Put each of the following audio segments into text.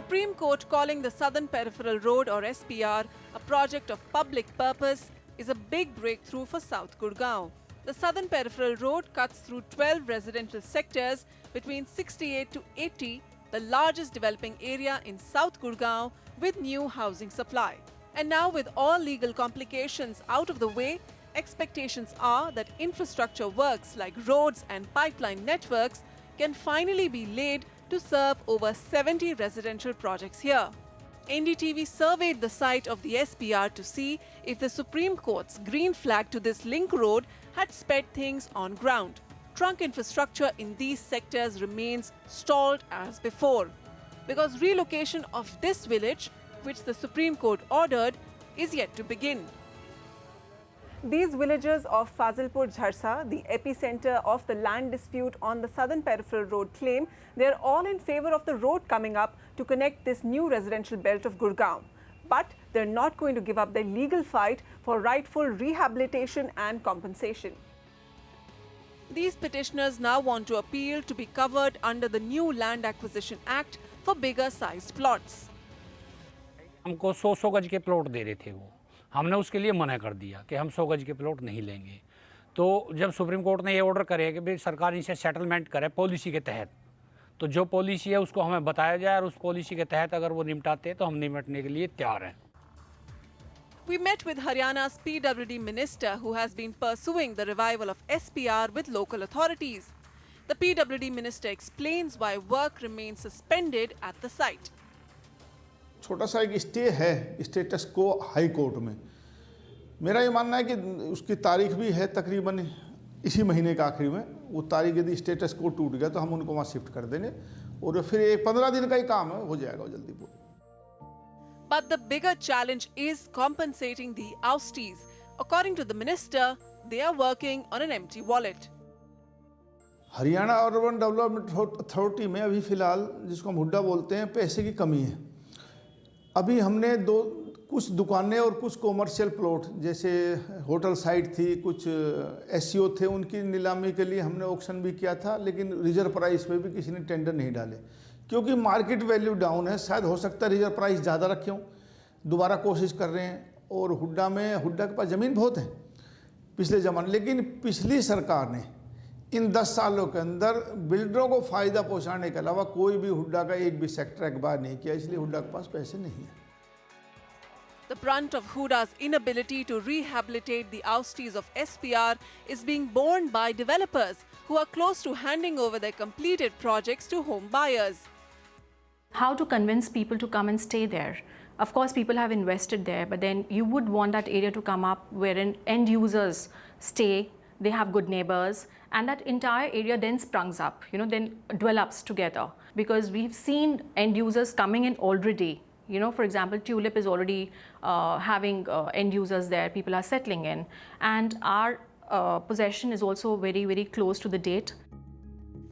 Supreme Court calling the Southern Peripheral Road or SPR a project of public purpose is a big breakthrough for South Gurgaon. The Southern Peripheral Road cuts through 12 residential sectors between 68 to 80, the largest developing area in South Gurgaon with new housing supply. And now with all legal complications out of the way, expectations are that infrastructure works like roads and pipeline networks can finally be laid to serve over 70 residential projects here. NDTV surveyed the site of the SPR to see if the Supreme Court's green flag to this link road had sped things on ground. Trunk infrastructure in these sectors remains stalled as before, because relocation of this village, which the Supreme Court ordered, is yet to begin. These villages of Fazilpur Jharsa, the epicenter of the land dispute on the Southern Peripheral Road, claim they are all in favor of the road coming up to connect this new residential belt of Gurgaon. But they're not going to give up their legal fight for rightful rehabilitation and compensation. These petitioners now want to appeal to be covered under the new Land Acquisition Act for bigger sized plots. हमको 100 गज के plot दे रहे थे वो, हमने उसके लिए मना कर दिया कि हम 100 गज के प्लॉट नहीं लेंगे। तो जब सुप्रीम कोर्ट ने ये ऑर्डर करे कि भाई सरकार इनसे सेटलमेंट करे पॉलिसी के तहत, तो जो पॉलिसी है उसको हमें बताया जाए और उस पॉलिसी के तहत अगर वो निपटाते हैं तो हम निपटने के लिए तैयार हैं। We met with Haryana's PWD minister who has been pursuing the revival of SPR with local authorities. The PWD minister explains why work remains suspended at the site. छोटा सा एक स्टे है स्टेटस को हाई कोर्ट में। मेरा ये मानना है कि उसकी तारीख भी है तकरीबन इसी महीने के आखिरी में। वो तारीख यदि स्टेटस को टूट गया तो हम उनको वहाँ शिफ्ट कर देंगे और फिर एक 15 दिन का ही काम है, हो जाएगा जल्दी वो। But the bigger challenge is compensating the oustees. According to the minister, they are working on an empty wallet. Haryana urban development authority में अभी फ़िलहाल जिसको हम हुड्डा बोलते हैं, पैसे की कमी है। अभी हमने कुछ दुकानें और कुछ कॉमर्शियल प्लॉट जैसे होटल साइट थी, कुछ एससीओ थे, उनकी नीलामी के लिए हमने ऑक्शन भी किया था, लेकिन रिजर्व प्राइस पे भी किसी ने टेंडर नहीं डाले क्योंकि मार्केट वैल्यू डाउन है। शायद हो सकता है रिजर्व प्राइस ज़्यादा रखे हों, दोबारा कोशिश कर रहे हैं। और हुड्डा के पास ज़मीन बहुत है पिछले ज़माने, लेकिन पिछली सरकार ने इन 10 सालों के अंदर बिल्डरों को फ़ायदा पहुंचाने के अलावा कोई भी हुड्डा का एक भी सेक्टर एक्वायर नहीं किया, इसलिए हुड्डा के पास पैसे नहीं है। The brunt of Huda's inability to rehabilitate the oustees of SPR is being borne by developers who are close to handing over their completed projects to home buyers. How to convince people to come and stay there? Of course, people have invested there, but then you would want that area to come up wherein end users stay, they have good neighbors, and that entire area then sprungs up, then develops together. Because we've seen end users coming in already. For example, Tulip is already having end users there, people are settling in, and our possession is also very, very close to the date.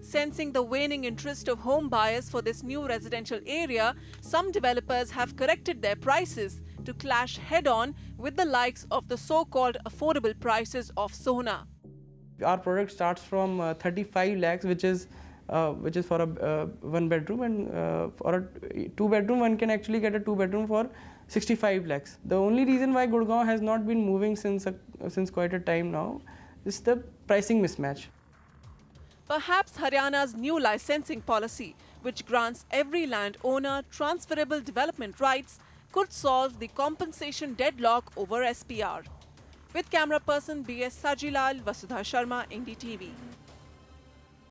Sensing the waning interest of home buyers for this new residential area, some developers have corrected their prices to clash head-on with the likes of the so-called affordable prices of Sohna. Our product starts from 35 lakhs, which is for a one bedroom, and for a two bedroom one can actually get a two bedroom for 65 lakhs. The only reason why Gurgaon has not been moving since quite a time now is the pricing mismatch. Perhaps Haryana's new licensing policy, which grants every landowner transferable development rights, could solve the compensation deadlock over SPR. With camera person B.S. Sajilal, Vasudha Sharma, NDTV.